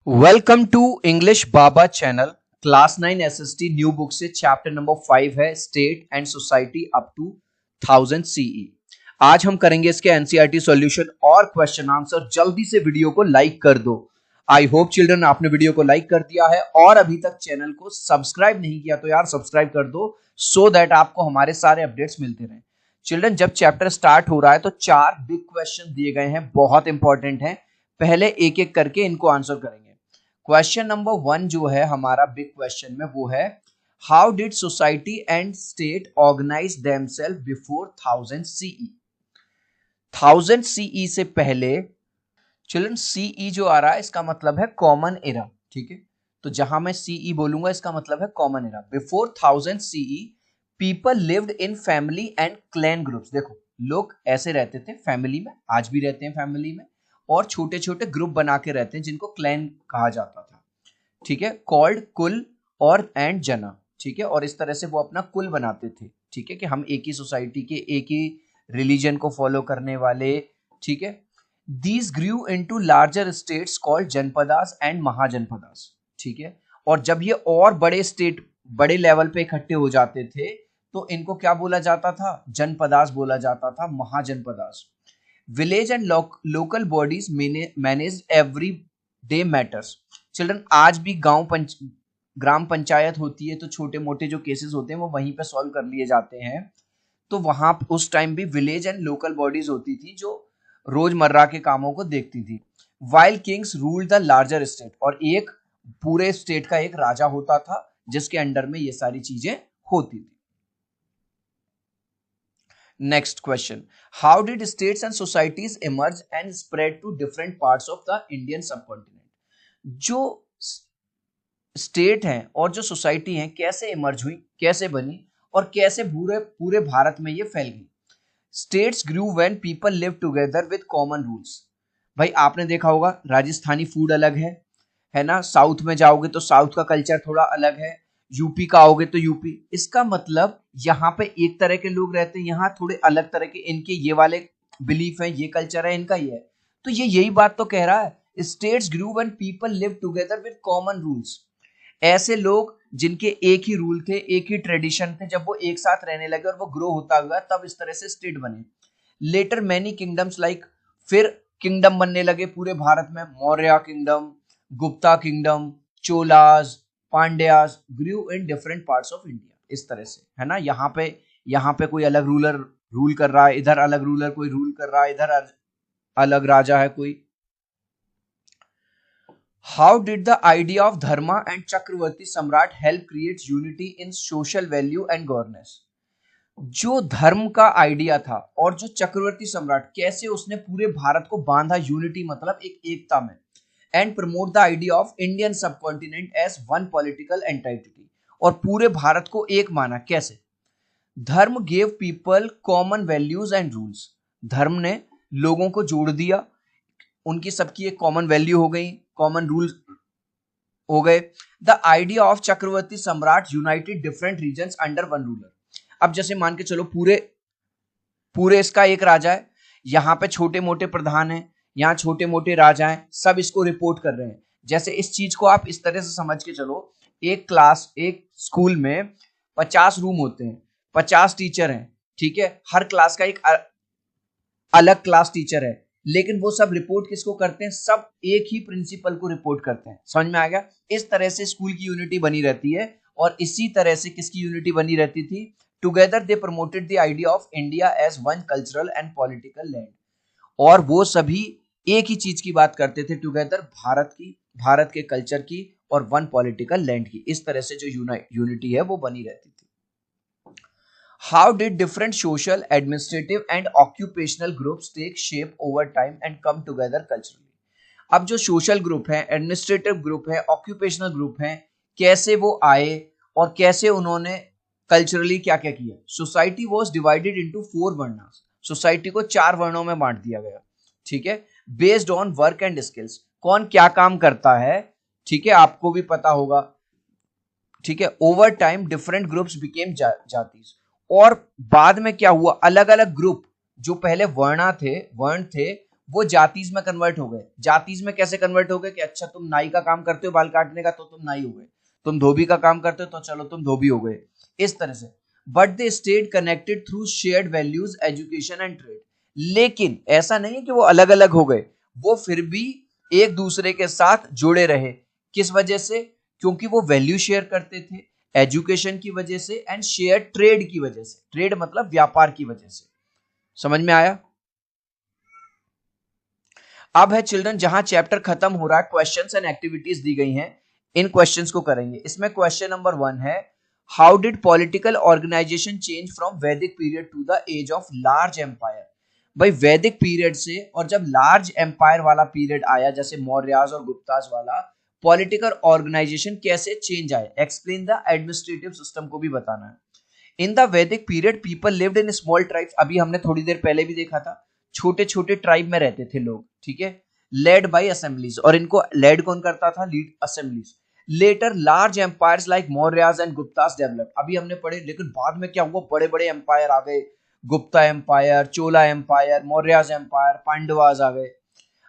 Welcome to English Baba channel. Class 9 SST new book से chapter number 5 है state and society up to 1000 CE. आज हम करेंगे इसके एनसीईआरटी सॉल्यूशन और क्वेश्चन आंसर। जल्दी से वीडियो को लाइक कर दो। आई होप चिल्ड्रन आपने वीडियो को लाइक कर दिया है और अभी तक चैनल को सब्सक्राइब नहीं किया तो यार सब्सक्राइब कर दो सो दैट आपको हमारे सारे अपडेट्स मिलते रहे। चिल्ड्रन जब चैप्टर स्टार्ट हो रहा है तो 4 बिग क्वेश्चन दिए गए हैं, बहुत इंपॉर्टेंट है। पहले एक एक करके इनको आंसर करेंगे। क्वेश्चन नंबर 1 जो है हमारा बिग क्वेश्चन में वो है how did society and state organise themselves before 1000 CE. 1000 CE से पहले चिल्ड्रन सीई जो आ रहा है इसका मतलब है कॉमन एरा, ठीक है। तो जहां मैं सीई बोलूंगा इसका मतलब है common era. Before 1000 CE people lived in family and clan groups. देखो लोग ऐसे रहते थे फैमिली में, आज भी रहते हैं फैमिली में, और छोटे छोटे ग्रुप बना के रहते हैं जिनको क्लैन कहा जाता था, ठीक है। कॉल्ड कुल और एंड जना, ठीक है। और इस तरह से वो अपना कुल बनाते थे, ठीक है, कि हम एक ही सोसाइटी के एक ही रिलीजन को फॉलो करने वाले, ठीक है। These grew into larger states called janapadas and mahajanapadas, ठीक है। और जब ये और बड़े स्टेट बड़े लेवल पे इकट्ठे हो जाते थे तो इनको क्या बोला जाता था? जनपदास बोला जाता था, mahajanapadas. Village and local bodies manage every day matters. Children आज भी ग्राम पंचायत होती है तो छोटे मोटे जो केसेस होते हैं वो वहीं पे सॉल्व कर लिए जाते हैं। तो वहां उस टाइम भी विलेज एंड लोकल बॉडीज होती थी जो रोजमर्रा के कामों को देखती थी। Wild Kings rule the larger state, और एक पूरे स्टेट का एक राजा होता था जिसके अंडर में ये सारी चीजें होती थी। Next question, how did states and societies emerge and spread to different parts of the Indian subcontinent. जो स्टेट हैं और जो सोसाइटी हैं कैसे इमर्ज हुई, कैसे बनी और कैसे पूरे पूरे भारत में ये फैल गई। States grew when people live together with common rules. भाई आपने देखा होगा राजस्थानी फूड अलग है ना। साउथ में जाओगे तो साउथ का कल्चर थोड़ा अलग है, यूपी का आओगे तो यूपी। इसका मतलब यहाँ पे एक तरह के लोग रहते हैं, यहाँ थोड़े अलग तरह के, इनके ये वाले बिलीफ है, ये कल्चर है, इनका ये है। तो ये यही बात तो कह रहा है, states grew when people live together with common rules. ऐसे लोग जिनके एक ही रूल थे, एक ही ट्रेडिशन थे, जब वो एक साथ रहने लगे और वो ग्रो होता हुआ तब इस तरह से स्टेट बने। लेटर मैनी किंगडम्स लाइक, फिर किंगडम बनने लगे पूरे भारत में। Maurya kingdom, Gupta kingdom, Cholas, Pandyas grew in different parts of India. इस तरह से है ना। यहाँ पे कोई अलग रूलर रूल कर रहा है, इधर अलग रूलर कोई रूल कर रहा है, इधर अलग राजा है कोई। How did the idea of Dharma and Chakravarti Samrat help create unity in social value and governance? जो धर्म का आइडिया था और जो चक्रवर्ती सम्राट, कैसे उसने पूरे भारत को बांधा, यूनिटी मतलब एक एकता में, and promote the idea of Indian subcontinent as one political entity, और पूरे भारत को एक माना। कैसे? Dharma gave people common values and rules. धर्म ने लोगों को जोड़ दिया, उनकी सबकी एक कॉमन वैल्यू हो गई, कॉमन रूल हो गए। The idea of chakravarti samrat united different regions under one ruler. अब जैसे मान के चलो पूरे इसका एक राजा है, यहाँ पे छोटे मोटे प्रधान हैं, यहाँ छोटे मोटे राजा हैं, सब इसको रिपोर्ट कर रहे हैं। जैसे इस चीज को आप इस तरह से समझ के चलो, एक स्कूल में 50 रूम होते हैं, 50 टीचर हैं, ठीक है। हर क्लास का एक अलग क्लास टीचर है, लेकिन वो सब रिपोर्ट किसको करते हैं? सब एक ही प्रिंसिपल को रिपोर्ट करते हैं। समझ में आ गया? इस तरह से स्कूल की यूनिटी बनी रहती है। और इसी तरह से किसकी यूनिटी बनी रहती थी? Together they promoted the idea of India as one cultural and political land. और वो सभी एक ही चीज की बात करते थे, टुगेदर भारत के कल्चर की और वन पॉलिटिकल लैंड की। इस तरह से जो यूनिटी है वो बनी रहती थी। How did different social, administrative and occupational groups take shape over time and come together culturally? अब जो सोशल ग्रुप है, एडमिनिस्ट्रेटिव ग्रुप है, ऑक्यूपेशनल ग्रुप है, कैसे वो आए और कैसे उन्होंने कल्चरली क्या क्या किया। Society was divided into 4 varnas. Society को 4 वर्णों में बांट दिया गया, ठीक है, based on work and skills. कौन क्या काम करता है, ठीक है, आपको भी पता होगा, ठीक है। Over time different groups became jatis. और बाद में क्या हुआ, अलग अलग ग्रुप जो पहले वर्ण थे वो जातीज में कन्वर्ट हो गए। जातीज में कैसे कन्वर्ट हो गए कि अच्छा तुम नाई का काम करते हो बाल काटने का तो तुम नाई हो गए, तुम धोबी का काम करते हो तो चलो तुम धोबी हो गए, इस तरह से। But they stayed connected through shared values, education and trade. लेकिन ऐसा नहीं है कि वो अलग अलग हो गए, वो फिर भी एक दूसरे के साथ जुड़े रहे। किस वजह से? क्योंकि वो वैल्यू शेयर करते थे, एजुकेशन की वजह से एंड शेयर ट्रेड की वजह से। ट्रेड मतलब व्यापार की वजह से। समझ में आया? अब है चिल्ड्रन जहां चैप्टर खत्म हो रहा है, क्वेश्चंस एंड एक्टिविटीज दी गई हैं, इन क्वेश्चंस को करेंगे। इसमें क्वेश्चन नंबर 1 है, how did political organisation change from Vedic period to the age of large empire? भाई वैदिक पीरियड से और जब लार्ज एम्पायर वाला पीरियड आया, जैसे मौर्यास और गुप्तास वाला, पॉलिटिकल ऑर्गेनाइजेशन कैसे चेंज आए? एक्सप्लेन द एडमिनिस्ट्रेटिव सिस्टम को भी बताना है। इन द वैदिक period people lived in small tribes, अभी हमने थोड़ी देर पहले भी देखा था, छोटे छोटे ट्राइब में रहते थे लोग, ठीक है, लेड बाय असेंबलीज, और इनको लेड कौन करता था? Lead assemblies. Later large empires like Mauryas and Guptas develop, अभी हमने पढ़े, लेकिन बाद में क्या हुआ? बड़े बड़े एम्पायर आ गए, Gupta empire, Chola empire, Mauryas empire, Pandavas आ गए।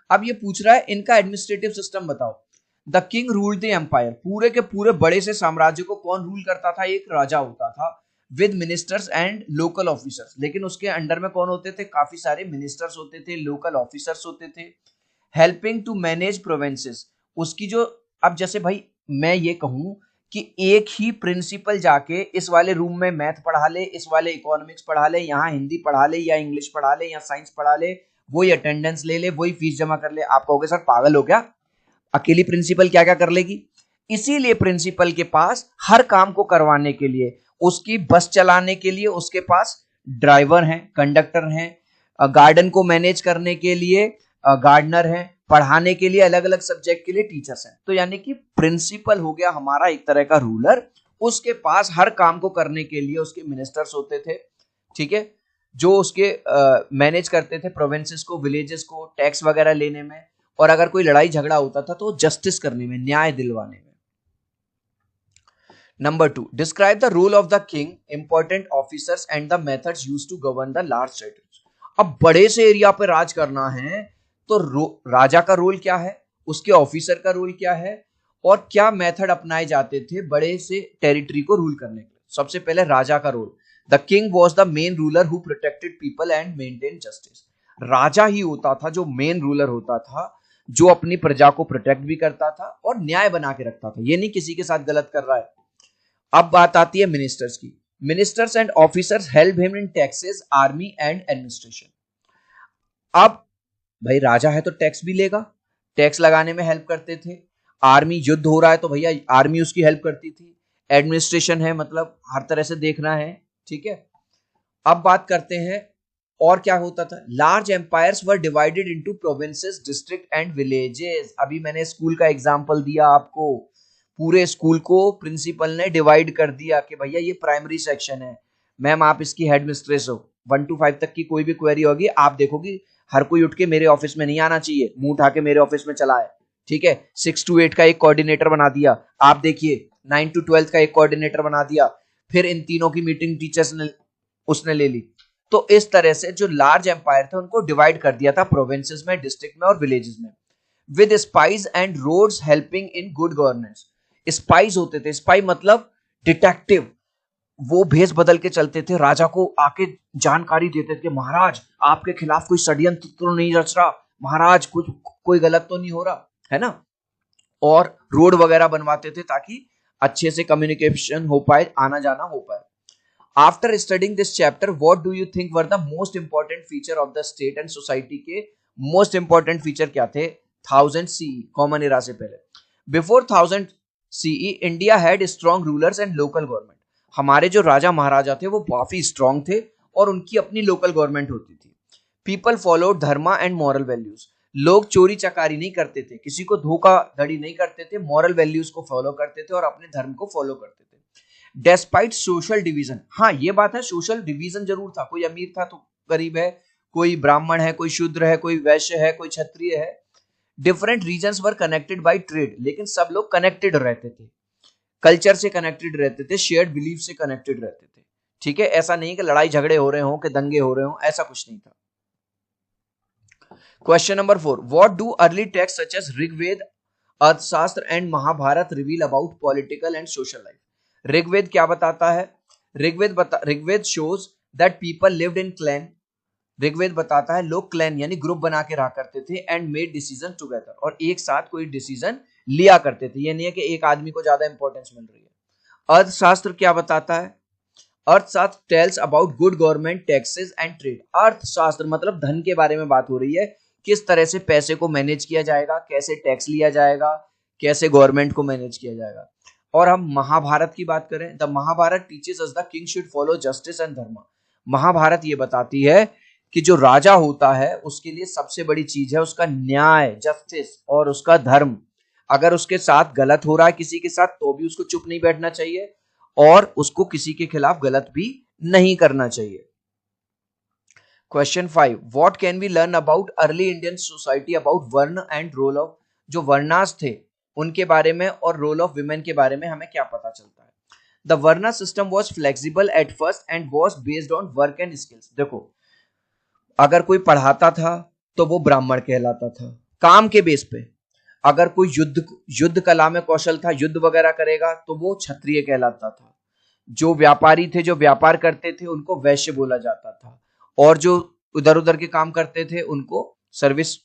अब ये पूछ रहा है इनका एडमिनिस्ट्रेटिव सिस्टम बताओ। The king ruled the empire, पूरे के पूरे बड़े से साम्राज्य को कौन रूल करता था? एक राजा होता था, with ministers and local officers, लेकिन उसके अंडर में कौन होते थे? काफी सारे मिनिस्टर्स होते थे, लोकल ऑफिसर्स होते थे। हेल्पिंग टू मैनेज प्रोविंसेस, उसकी जो, अब जैसे भाई मैं ये कहूं कि एक ही प्रिंसिपल जाके इस वाले रूम में मैथ पढ़ा ले, इस वाले इकोनॉमिक्स पढ़ा ले, यहाँ हिंदी पढ़ा ले या इंग्लिश पढ़ा ले या साइंस पढ़ा ले, वही अटेंडेंस ले ले, वही फीस जमा कर ले, आप कहोगे सर पागल हो क्या, अकेली प्रिंसिपल क्या क्या कर लेगी? इसीलिए प्रिंसिपल के पास हर काम को करवाने के लिए, उसकी बस चलाने के लिए उसके पास ड्राइवर हैं, कंडक्टर हैं, गार्डन को मैनेज करने के लिए गार्डनर हैं, पढ़ाने के लिए अलग अलग सब्जेक्ट के लिए टीचर्स हैं। तो यानी कि प्रिंसिपल हो गया हमारा एक तरह का रूलर, उसके पास हर काम को करने के लिए उसके मिनिस्टर्स होते थे, ठीक है, जो उसके मैनेज करते थे प्रोविंसेस को, विलेजेस को, टैक्स वगैरह लेने में, और अगर कोई लड़ाई झगड़ा होता था तो जस्टिस करने में, न्याय दिलवाने में। Number 2, describe the role of the king, important officers and the methods used to govern the large territories. अब बड़े से एरिया पे राज करना है तो राजा का रोल क्या है, उसके ऑफिसर का रोल क्या है, और क्या मेथड अपनाए जाते थे बड़े से टेरिटरी को रूल करने के लिए? सबसे पहले राजा का role, the king was the main ruler who protected people and maintain justice. राजा ही होता था जो मेन रूलर होता था, जो अपनी प्रजा को प्रोटेक्ट भी करता था और न्याय बना के रखता था, ये नहीं किसी के साथ गलत कर रहा है। अब बात आती है मिनिस्टर्स की। Ministers and officers help him in taxes, army and administration. अब भाई राजा है तो टैक्स भी लेगा, टैक्स लगाने में हेल्प करते थे। आर्मी, युद्ध हो रहा है तो भैया आर्मी उसकी हेल्प करती थी। एडमिनिस्ट्रेशन है मतलब हर तरह से देखना है, ठीक है। अब बात करते हैं और क्या होता था। Large empires were divided into provinces, district and villages. अभी मैंने स्कूल का एग्जांपल दिया आपको, पूरे स्कूल को प्रिंसिपल ने डिवाइड कर दिया कि भैया ये प्राइमरी सेक्शन है, मैम आप इसकी हेड मिस्ट्रेस हो, 1 to 5 तक की कोई भी क्वेरी होगी आप देखोगी, हर कोई उठ के मेरे ऑफिस में नहीं आना चाहिए, मुंह उठा के मेरे ऑफिस में चला है, ठीक है। 6 to 8 का एक कोऑर्डिनेटर बना दिया, आप देखिए 9 to 12 का एक कोऑर्डिनेटर बना दिया, फिर इन तीनों की मीटिंग टीचर्स ने उसने ले ली। तो इस तरह से जो लार्ज एम्पायर थे उनको डिवाइड कर दिया था प्रोविंसेस में, डिस्ट्रिक्ट में और विलेजेस में, with spies and roads helping in good governance. Spies होते थे, स्पाई मतलब डिटेक्टिव, वो भेष बदल के चलते थे, राजा को आके जानकारी देते थे, महाराज आपके खिलाफ कोई षड्यंत्र तो नहीं रच रहा, महाराज कुछ कोई गलत तो नहीं हो रहा है ना। और रोड वगैरह बनवाते थे ताकि अच्छे से कम्युनिकेशन हो पाए, आना जाना हो पाए। After studying this chapter what do you think were the most important feature of the state and society के मोस्ट इंपॉर्टेंट फीचर क्या थे 1000 सीई, कॉमन एरा से पहले। Before 1000 CE India had strong rulers and local government. हमारे जो राजा महाराजा थे वो काफी स्ट्रॉन्ग थे और उनकी अपनी लोकल गवर्नमेंट होती थी। People followed Dharma and moral values. लोग चोरी चकारी नहीं करते थे, किसी को धोखाधड़ी नहीं करते थे, मॉरल वैल्यूज को फॉलो करते थे और अपने धर्म को फॉलो करते थे। डेस्पाइट सोशल डिवीजन, हाँ ये बात है, सोशल डिवीजन जरूर था, कोई अमीर था तो गरीब है, कोई ब्राह्मण है, कोई शूद्र है, कोई वैश्य है, कोई क्षत्रिय है। Different regions were connected by trade, लेकिन सब लोग कनेक्टेड रहते थे, कल्चर से कनेक्टेड रहते थे, शेयर्ड बिलीफ से कनेक्टेड रहते थे, ठीक है। ऐसा नहीं कि लड़ाई झगड़े हो रहे हो, कि दंगे हो रहे हो, ऐसा कुछ नहीं था। Question number 4, what do early text such as Rigveda, Arthashastra and Mahabharata reveal about political and social life? Rigveda क्या बताता है? Rigveda shows that people lived in clan. Rigveda बताता है लोग क्लैन यानी ग्रुप बना के रहा करते थे, एंड मेड डिसीजन टुगेदर, और एक साथ कोई डिसीजन लिया करते थे। ये नहीं है कि एक आदमी को ज्यादा इंपॉर्टेंस मिल रही है। अर्थशास्त्र क्या बताता है? अर्थशास्त्र tells about good government, taxes and trade. अर्थशास्त्र मतलब धन के बारे में बात हो रही है, किस तरह से पैसे को मैनेज किया जाएगा, कैसे टैक्स लिया जाएगा, कैसे गवर्नमेंट को मैनेज किया जाएगा। और हम महाभारत की बात करें, the Mahabharata teaches us the king should follow justice and dharma. Mahabharata ये बताती है कि जो राजा होता है उसके लिए सबसे बड़ी चीज है उसका न्याय, जस्टिस, और उसका धर्म। अगर उसके साथ गलत हो रहा है किसी के साथ तो भी उसको चुप नहीं बैठना चाहिए, और उसको किसी के खिलाफ गलत भी नहीं करना चाहिए। Question 5, what can we learn about early Indian society about varna and role of, जो वर्णास थे उनके बारे में और रोल ऑफ विमेन के बारे में हमें क्या पता चलता है? The varna system was flexible at first and was based on work and skills. देखो, अगर कोई पढ़ाता था तो वो ब्राह्मण कहलाता था, काम के बेस पे। अगर कोई युद्ध कला में कौशल था, युद्ध वगैरह करेगा, तो वो क्षत्रिय कहलाता था। जो व्यापारी थे, जो व्यापार करते थे, उनको वैश्य बोला जाता था, और जो उधर उधर के काम करते थे उनको सर्विस,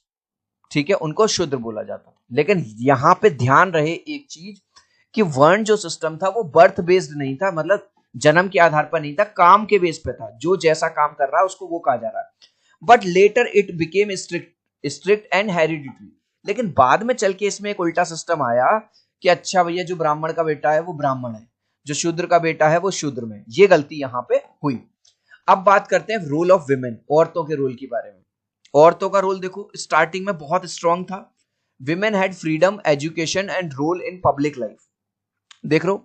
ठीक है, उनको शूद्र बोला जाता था। लेकिन यहाँ पे ध्यान रहे एक चीज कि वर्ण जो सिस्टम था वो बर्थ बेस्ड नहीं था, मतलब जन्म के आधार पर नहीं था, काम के बेस पे था। जो जैसा काम कर रहा है उसको वो कहा जा रहा है। But later it became strict and hereditary. लेकिन बाद में चल के इसमें एक उल्टा सिस्टम आया कि अच्छा भैया, जो ब्राह्मण का बेटा है वो ब्राह्मण है, जो शूद्र का बेटा है वो शूद्र में। ये गलती यहां पे हुई। अब बात करते हैं रोल ऑफ विमेन, औरतों के रोल के बारे में। औरतों का रोल देखो स्टार्टिंग में बहुत स्ट्रांग था। Women had freedom, education and role in public life. देख लो,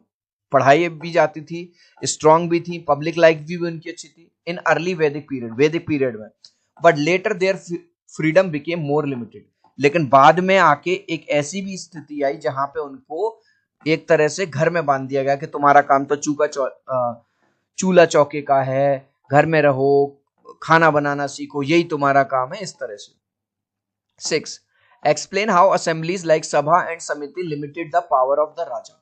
पढ़ाई भी जाती थी, स्ट्रांग भी थी, पब्लिक लाइफ भी उनकी अच्छी थी इन अर्ली वैदिक पीरियड में। But later their freedom became more limited. लेकिन बाद में आके एक ऐसी भी स्थिति आई जहां पे उनको एक तरह से घर में बांध दिया गया कि तुम्हारा काम तो चूल्हा चौके का है, घर में रहो, खाना बनाना सीखो, यही तुम्हारा काम है, इस तरह से। 6, explain how assemblies like Sabha and Samiti limited the power of the raja.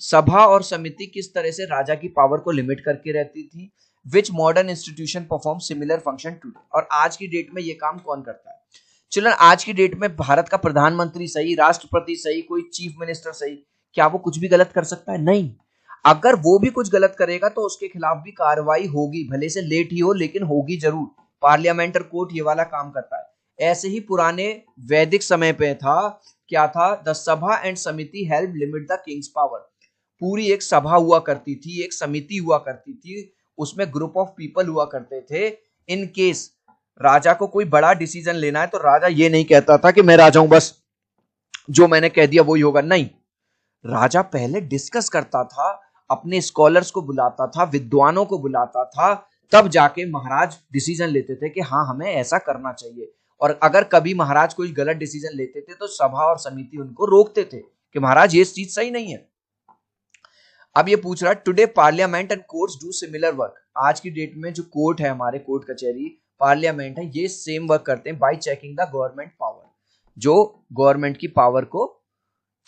Sabha और समिति किस तरह से राजा की पावर को लिमिट करके रहती थी। Which modern institution perform similar function today. और आज की डेट में ये काम कौन करता है? चिल्ड्रन, आज की डेट में भारत का प्रधानमंत्री सही, राष्ट्रपति सही, कोई चीफ मिनिस्टर सही, क्या वो कुछ भी गलत कर सकता है? नहीं। अगर वो भी कुछ गलत करेगा तो उसके खिलाफ भी कार्रवाई होगी, भले से लेट ही हो लेकिन होगी जरूर। पार्लियामेंट और कोर्ट ये वाला काम करता है। ऐसे ही पुराने वैदिक समय पे था, क्या था? द सभा एंड समिति help limit the Kings power. पूरी एक सभा हुआ करती थी, एक समिति हुआ करती थी, उसमें ग्रुप ऑफ पीपल हुआ करते थे। इन केस राजा को कोई बड़ा डिसीजन लेना है तो राजा ये नहीं कहता था कि मैं राजा हूं, बस जो मैंने कह दिया वही होगा। नहीं, राजा पहले डिस्कस करता था, अपने स्कॉलर्स को बुलाता था, विद्वानों को बुलाता था, तब जाके महाराज डिसीजन लेते थे कि हाँ हमें ऐसा करना चाहिए। और अगर कभी महाराज कोई गलत डिसीजन लेते थे तो सभा और समिति उनको रोकते थे कि महाराज ये चीज सही नहीं है। अब ये पूछ रहा है, today parliament and courts do similar work. आज की डेट में जो कोर्ट है, हमारे कोर्ट कचहरी, पार्लियामेंट है, ये सेम वर्क करते हैं bye checking the government power. जो गवर्नमेंट की पावर को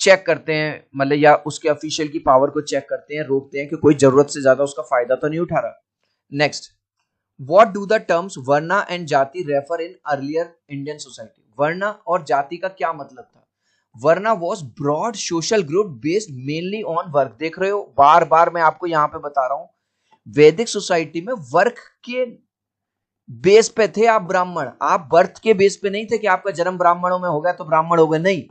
चेक करते हैं, मतलब या उसके ऑफिशियल की पावर को चेक करते हैं, रोकते हैं कि कोई जरूरत से ज्यादा उसका फायदा तो नहीं उठा रहा। Next, what do the terms varna and jati refer in earlier Indian society. वर्ना और जाति का क्या मतलब था? Varna was broad social group based mainly on work. देख रहे हो, बार बार मैं आपको यहां पे बता रहा हूं, वैदिक सोसाइटी में वर्क के बेस पे थे आप ब्राह्मण। आप बर्थ के बेस पे नहीं थे कि आपका जन्म ब्राह्मणों में हो गया तो ब्राह्मण हो गए, नहीं।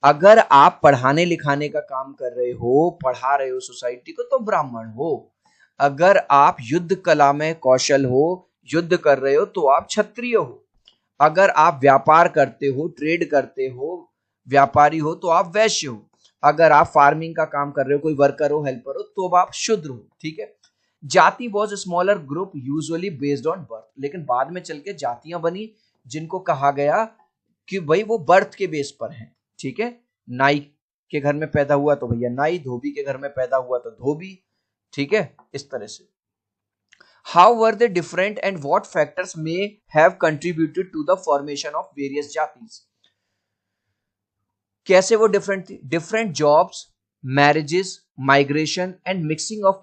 अगर आप पढ़ाने लिखाने का काम कर रहे हो, पढ़ा रहे हो सोसाइटी को, तो ब्राह्मण हो। अगर आप युद्ध कला में कौशल हो, युद्ध कर रहे हो, तो आप क्षत्रिय हो। अगर आप व्यापार करते हो, ट्रेड करते हो, व्यापारी हो, तो आप वैश्य हो। अगर आप फार्मिंग का काम कर रहे हो, कोई वर्कर हो, हेल्पर हो, तो आप शूद्र हो। ठीक है। जाति was smaller group usually based on birth. लेकिन बाद में चल के जातियां बनी जिनको कहा गया कि भाई वो बर्थ के बेस पर हैं। ठीक है। नाई के घर में पैदा हुआ तो भैया नाई, धोबी के घर में पैदा हुआ तो धोबी। ठीक है, इस तरह से। How were they different and what factors may have contributed to the formation of various jatis. कैसे वो डिफरेंट थी? Different jobs, marriages, migration and mixing of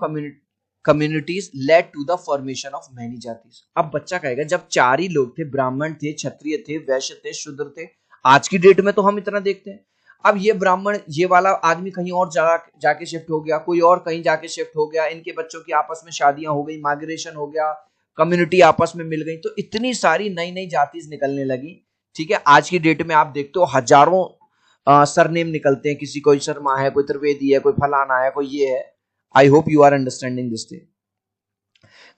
communities led to the formation of many jatis. अब बच्चा कहेगा जब चार ही लोग थे, ब्राह्मण थे, क्षत्रिय थे, वैश्य थे, शूद्र थे, आज की डेट में तो हम इतना देखते हैं। अब ये ब्राह्मण, ये वाला आदमी कहीं और जाके शिफ्ट हो गया, कोई और कहीं जाके शिफ्ट हो गया, इनके बच्चों की आपस में शादियां हो गई, माइग्रेशन हो गया, कम्युनिटी आपस में मिल गई, तो इतनी सारी नई नई जातीज निकलने लगी। ठीक है, आज की डेट में आप देखते हो हजारों सरनेम निकलते हैं, किसी कोई शर्मा है, कोई त्रिवेदी है, कोई फलाना है, कोई ये है। I hope you are understanding this thing.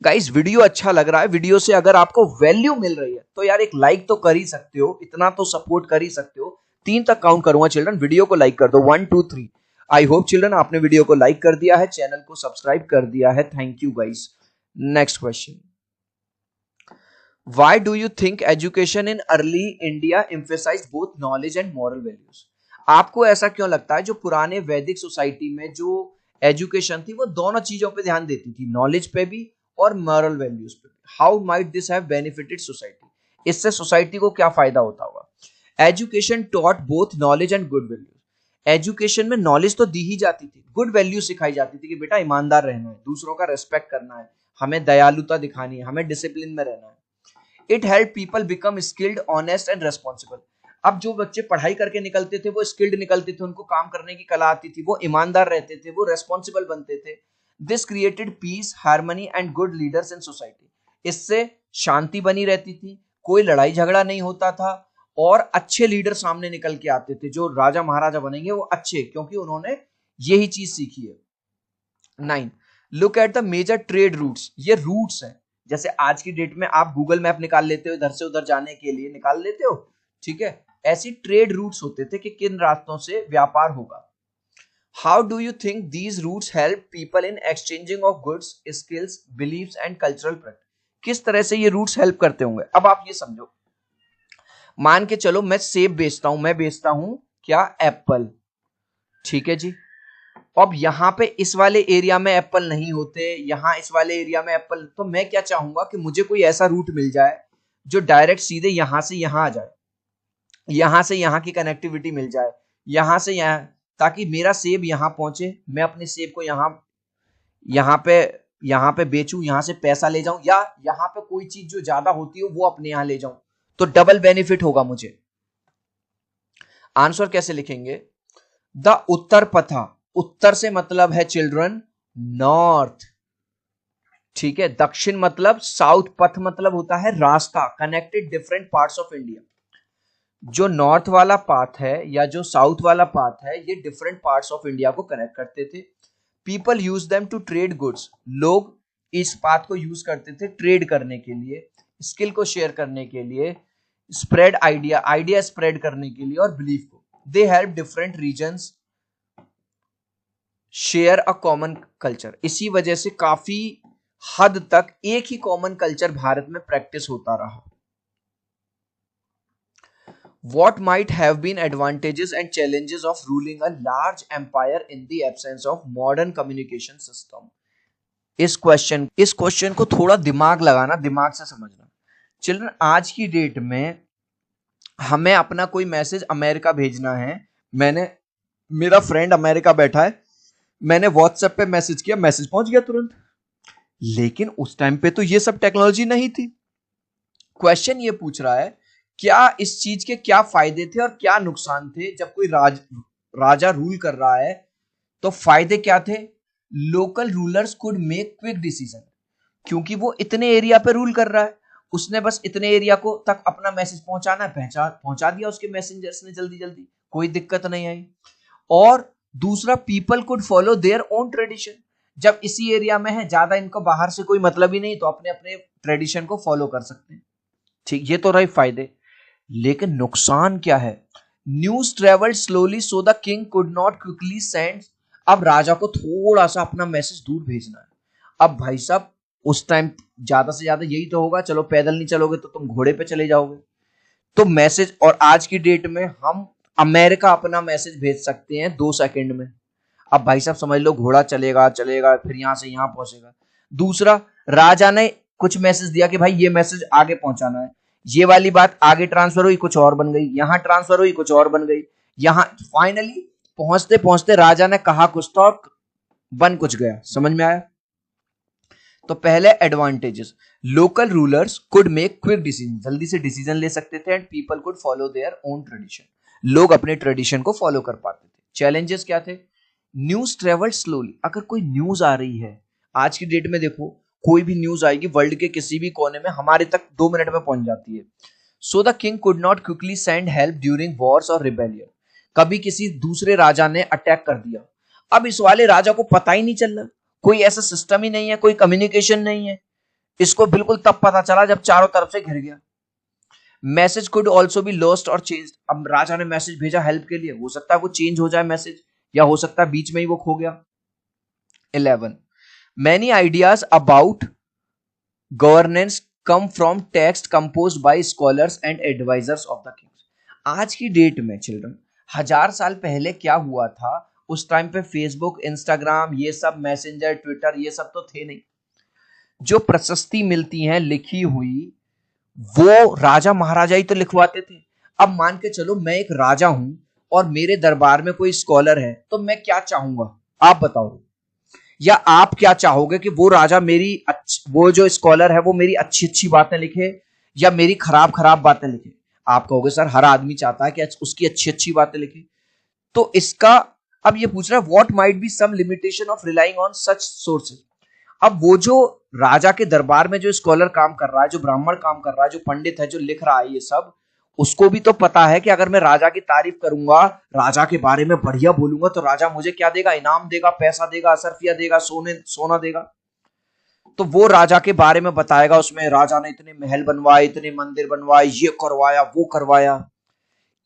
Guys, video अच्छा लग रहा है, वीडियो से अगर आपको वैल्यू मिल रही है तो यार एक लाइक तो कर ही सकते हो, इतना तो सपोर्ट कर ही सकते हो। 3 तक काउंट करूंगा चिल्ड्रन, वीडियो को लाइक कर दो, 1 2 3। आई होप चिल्ड्रन आपने वीडियो को लाइक कर दिया है, चैनल को सब्सक्राइब कर दिया है। Thank you guys. Next question, why do you think education in early India emphasized both knowledge and moral values? आपको ऐसा क्यों लगता है जो पुराने वैदिक सोसाइटी में जो एजुकेशन थी वो दोनों चीजों पे ध्यान देती थी, नॉलेज पे भी और मॉरल वैल्यूज पे भी? How might this have benefited society? इससे सोसाइटी को क्या फायदा होता होगा? Education taught both knowledge and good values. Education में नॉलेज तो दी ही जाती थी, गुड वैल्यू सिखाई जाती थी कि बेटा ईमानदार रहना है, दूसरों का रेस्पेक्ट करना है, हमें दयालुता दिखानी है, हमें डिसिप्लिन में रहना है। It help people become skilled, honest and responsible. अब जो बच्चे पढ़ाई करके निकलते थे वो स्किल्ड निकलते थे, उनको काम करने की कला आती थी, वो ईमानदार रहते थे, वो रेस्पॉन्सिबल बनते थे। This created peace, harmony and good leaders in society. इससे शांति बनी रहती थी, कोई लड़ाई झगड़ा नहीं होता था और अच्छे लीडर सामने निकल के आते थे। जो राजा महाराजा बनेंगे वो अच्छे, क्योंकि उन्होंने यही चीज सीखी है। 9, look at the major trade routes. ये रूट्स हैं, जैसे आज की डेट में आप गूगल मैप निकाल लेते हो, इधर से उधर जाने के लिए निकाल लेते हो, ठीक है, ऐसी ट्रेड रूट्स होते थे कि किन रास्तों से व्यापार होगा। How do you think these routes help people in exchanging of goods, skills, beliefs and cultural practice? किस तरह से ये रूट्स हेल्प करते होंगे? अब आप ये समझो, मान के चलो मैं सेब बेचता हूं, मैं बेचता हूं क्या? एप्पल। ठीक है जी, अब यहां पे इस वाले एरिया में एप्पल नहीं होते, यहां इस वाले एरिया में एप्पल, तो मैं क्या चाहूंगा कि मुझे कोई ऐसा रूट मिल जाए जो डायरेक्ट सीधे यहां से यहां आ जाए, यहां से यहां की कनेक्टिविटी मिल जाए, यहां से यहां, ताकि मेरा सेब यहां पहुंचे, मैं अपने सेब को यहां पे यहां पे बेचूं, यहां से पैसा ले जाऊं, या यहां पे कोई चीज जो ज्यादा होती है वो अपने यहां ले जाऊं, तो डबल बेनिफिट होगा मुझे। आंसर कैसे लिखेंगे? द उत्तर पथा, उत्तर से मतलब है चिल्ड्रन नॉर्थ, ठीक है, दक्षिण मतलब साउथ, पथ मतलब होता है रास्ता, connected different parts of India. जो नॉर्थ वाला पाथ है या जो साउथ वाला पाथ है, ये डिफरेंट पार्ट्स ऑफ इंडिया को कनेक्ट करते थे। People use them to trade goods, लोग इस पाथ को यूज करते थे ट्रेड करने के लिए, स्किल को शेयर करने के लिए, स्प्रेड आइडिया स्प्रेड करने के लिए, और बिलीफ को। They help different regions share a common culture. इसी वजह से काफी हद तक एक ही कॉमन कल्चर भारत में प्रैक्टिस होता रहा। What might have been advantages and challenges of ruling a large empire in the absence of modern communication system? इस क्वेश्चन को थोड़ा दिमाग लगाना, दिमाग से समझना। चिल्ड्रन, आज की डेट में हमें अपना कोई मैसेज अमेरिका भेजना है, मेरा फ्रेंड अमेरिका बैठा है, मैंने व्हाट्सएप पे मैसेज किया, मैसेज पहुंच गया तुरंत। लेकिन उस टाइम पे तो ये सब टेक्नोलॉजी नहीं थी। क्वेश्चन ये पूछ रहा है क्या इस चीज के क्या फायदे थे और क्या नुकसान थे? जब कोई राजा रूल कर रहा है तो फायदे क्या थे? Local rulers could make quick decision, क्योंकि वो इतने एरिया पे रूल कर रहा है, उसने बस इतने एरिया को तक अपना मैसेज पहुंचाना है, पहुंचा दिया उसके मैसेंजर्स ने जल्दी जल्दी, कोई दिक्कत नहीं आई। और दूसरा, people could follow their own tradition, जब इसी एरिया में है, ज्यादा इनको बाहर से कोई मतलब ही नहीं, तो अपने अपने ट्रेडिशन को फॉलो कर सकते हैं। ठीक, ये तो रहे फायदे। लेकिन नुकसान क्या है? News travelled slowly so the king could not quickly send. अब राजा को थोड़ा सा अपना मैसेज दूर भेजना है। अब भाई साहब, उस टाइम ज्यादा से ज्यादा यही तो होगा, चलो पैदल नहीं चलोगे तो तुम घोड़े पे चले जाओगे, तो मैसेज, और आज की डेट में हम अमेरिका अपना मैसेज भेज सकते हैं 2 सेकंड में। अब भाई साहब समझ लो, घोड़ा चलेगा फिर यहां से यहां पहुंचेगा। दूसरा, राजा ने कुछ मैसेज दिया कि भाई ये मैसेज आगे पहुंचाना है, ये वाली बात आगे ट्रांसफर हुई, कुछ और बन गई, यहां ट्रांसफर हुई, कुछ और बन गई, यहां फाइनली पहुंचते पहुंचते राजा ने कहा कुछ तो और बन कुछ गया। समझ में आया? तो पहले advantages, local rulers could make quick decision, जल्दी से डिसीजन ले सकते थे, and people could follow their own tradition, लोग अपने ट्रेडिशन को फॉलो कर पाते थे। चैलेंजेस क्या थे? न्यूज ट्रेवल स्लोली, अगर कोई न्यूज आ रही है आज की डेट में, देखो कोई भी न्यूज आएगी वर्ल्ड के किसी भी कोने में, हमारे तक 2 मिनट में पहुंच जाती है। So the king could not quickly send help during Wars और रिबेलियन, कभी किसी दूसरे राजा ने अटैक कर दिया, अब इस वाले राजा को पता ही नहीं चल रहा, कोई ऐसा सिस्टम ही नहीं है, कोई कम्युनिकेशन नहीं है, इसको बिल्कुल तब पता चला जब चारों तरफ से घिर गया। Message could also be lost और चेंज, अब राजा ने मैसेज भेजा हेल्प के लिए, हो सकता है वो चेंज हो जाए मैसेज, या हो सकता है बीच में ही वो खो गया। 11 many ideas about governance come from text composed by scholars and advisers of the kings. आज की डेट में चिल्ड्रन, 1000 साल पहले क्या हुआ था, उस टाइम पे फेसबुक, इंस्टाग्राम, ये सब मैसेंजर, ट्विटर, ये सब तो थे नहीं। जो प्रशस्ति मिलती है लिखी हुई, वो राजा महाराजा ही तो लिखवाते थे। अब मान के चलो मैं एक राजा हूं और मेरे दरबार में कोई स्कॉलर है, तो मैं क्या चाहूंगा, आप बताओ, या आप क्या चाहोगे कि वो राजा मेरी वो जो स्कॉलर है वो मेरी अच्छी अच्छी बातें लिखे या मेरी खराब खराब बातें लिखे? आप कहोगे सर हर आदमी चाहता है कि उसकी अच्छी अच्छी बातें लिखे। तो इसका अब ये पूछ रहा है what might be some limitation of relying on such sources. अब वो जो राजा के दरबार में जो स्कॉलर काम कर रहा है, जो ब्राह्मण काम कर रहा है, जो पंडित है, जो लिख रहा है ये सब, उसको भी तो पता है कि अगर मैं राजा की तारीफ करूंगा, राजा के बारे में बढ़िया बोलूंगा, तो राजा मुझे क्या देगा? इनाम देगा, पैसा देगा, असरफिया देगा, सोना देगा। तो वो राजा के बारे में बताएगा, उसमें राजा ने इतने महल बनवाए, इतने मंदिर बनवाए, ये करवाया, वो करवाया।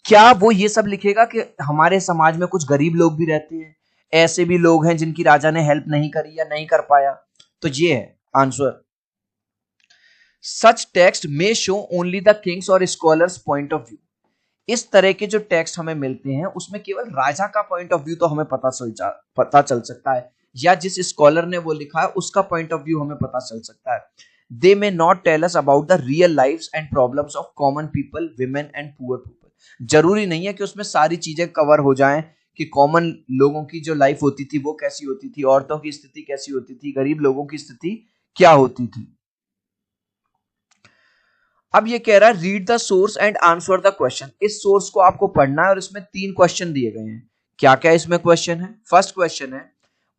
क्या वो ये सब लिखेगा कि हमारे समाज में कुछ गरीब लोग भी रहते हैं, ऐसे भी लोग हैं जिनकी राजा ने हेल्प नहीं करी या नहीं कर पाया? तो ये है आंसर। सच टेक्स्ट में शो ओनली द किंग्स और स्कॉलर्स पॉइंट ऑफ व्यू। इस तरह के जो टेक्स्ट हमें मिलते हैं उसमें केवल राजा का पॉइंट ऑफ व्यू तो हमें पता चल सकता है, या जिस स्कॉलर ने वो लिखा है उसका पॉइंट ऑफ व्यू हमें पता चल सकता है। They may not tell us about the real lives and problems of common people, women and poor people. जरूरी नहीं है कि उसमें सारी चीजें कवर हो जाएं कि कॉमन लोगों की जो लाइफ होती थी वो कैसी होती थी, औरतों की स्थिति कैसी होती थी, गरीब लोगों की स्थिति क्या होती थी। अब ये कह रहा है read the source and answer the question. इस सोर्स को आपको पढ़ना है और इसमें 3 क्वेश्चन दिए गए हैं। क्या क्या इसमें क्वेश्चन है? फर्स्ट क्वेश्चन है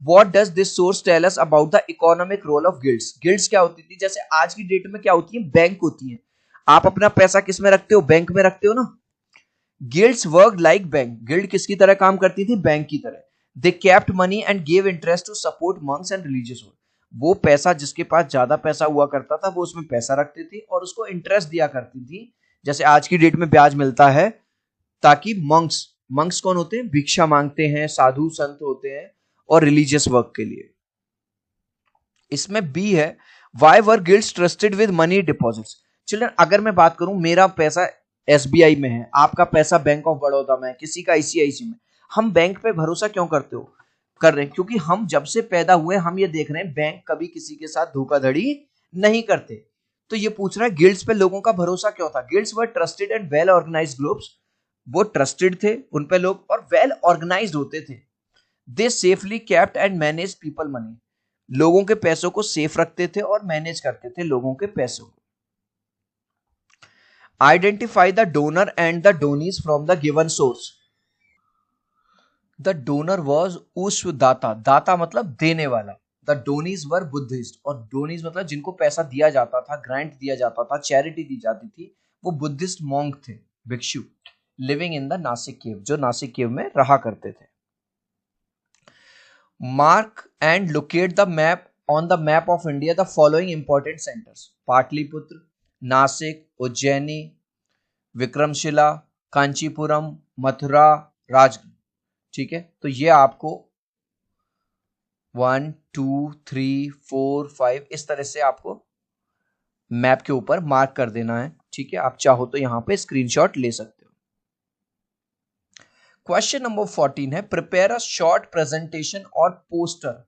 what does this source tell us about the economic role of guilds. Guilds क्या होती थी? जैसे आज की डेट में क्या होती है, बैंक होती है। आप अपना पैसा किस में रखते हो? बैंक में रखते हो ना। Guilds work like bank. Guild किसकी तरह काम करती थी? बैंक की तरह। They kept money and give interest to support monks and religious order. वो पैसा, जिसके पास ज्यादा पैसा हुआ करता था वो उसमें पैसा रखती थी और उसको इंटरेस्ट दिया करती थी, जैसे आज की डेट में ब्याज मिलता है, ताकि मंक्स कौन होते हैं? भिक्षा मांगते हैं, साधु संत होते हैं, और रिलीजियस वर्क के लिए। इसमें बी है why were guilds trusted with money deposits. Children, अगर मैं बात करूं मेरा पैसा एसबीआई में है, आपका पैसा बैंक ऑफ बड़ौदा में है, किसी का आईसीआईसी में, हम बैंक पे भरोसा क्यों करते हो? कर रहे हैं क्योंकि हम जब से पैदा हुए हम ये देख रहे हैं बैंक कभी किसी के साथ धोखाधड़ी नहीं करते। तो ये पूछ रहा है गिल्ड्स पे लोगों का भरोसा क्यों था? Guilds were trusted and well organised groups. वो ट्रस्टेड थे, उन पे लोग, और वेल ऑर्गेनाइज्ड होते थे। They safely kept and manage people money. लोगों के पैसों को सेफ रखते थे और मैनेज करते थे लोगों के पैसों को। Identify the donor and the donees from the given source. The donor was Ushavadata. दाता मतलब देने वाला। The donees were Buddhist. और डोनीज मतलब जिनको पैसा दिया जाता था, ग्रांट दिया जाता था, चैरिटी दी जाती थी, वो बुद्धिस्ट मॉन्क थे, भिक्षु, लिविंग इन द नासिक केव, जो नासिक केव में रहा करते थे। Mark and locate the map on the map of India the following important centres. Pataliputra, Nashik, Ujjaini, Vikramshila, Kanchipuram, Mathura, Rajgarh. ठीक है, तो ये आपको 1 2 3 4 5 इस तरह से आपको मैप के ऊपर मार्क कर देना है। ठीक है, आप चाहो तो यहां पे स्क्रीनशॉट ले सकते हो। क्वेश्चन नंबर 14 है प्रिपेयर अ शॉर्ट प्रेजेंटेशन और पोस्टर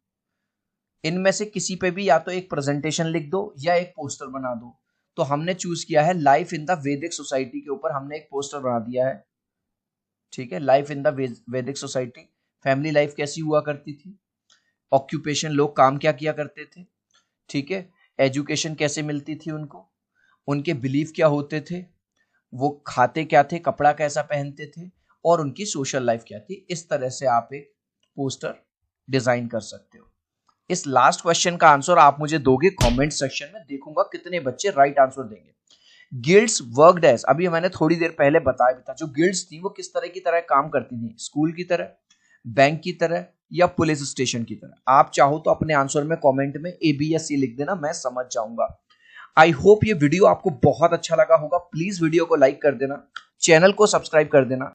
इनमें से किसी पे भी या तो एक प्रेजेंटेशन लिख दो या एक पोस्टर बना दो। तो हमने चूज किया है लाइफ इन द वैदिक सोसाइटी के ऊपर हमने एक पोस्टर बना दिया है। ठीक है, लाइफ इन द वैदिक सोसाइटी। फैमिली लाइफ कैसी हुआ करती थी, ऑक्यूपेशन लोग काम क्या किया करते थे, ठीक है, एजुकेशन कैसे मिलती थी उनको, उनके बिलीफ क्या होते थे, वो खाते क्या थे, कपड़ा कैसा पहनते थे, और उनकी सोशल लाइफ क्या थी। इस तरह से आप एक पोस्टर डिजाइन कर सकते हो। इस लास्ट क्वेश्चन का आंसर आप मुझे दोगे कमेंट सेक्शन में, देखूंगा कितने बच्चे राइट आंसर देंगे। गिल्ड्स वर्कड एज, अभी मैंने थोड़ी देर पहले बताया भी था, जो गिल्ड्स थी वो किस तरह की तरह काम करती थी, स्कूल की तरह, बैंक की तरह, या पुलिस स्टेशन की तरह। आप चाहो तो अपने आंसर में कमेंट में ए बी या सी लिख देना, मैं समझ जाऊंगा। आई होप ये वीडियो आपको बहुत अच्छा लगा होगा। प्लीज वीडियो को लाइक कर देना, चैनल को सब्सक्राइब कर देना।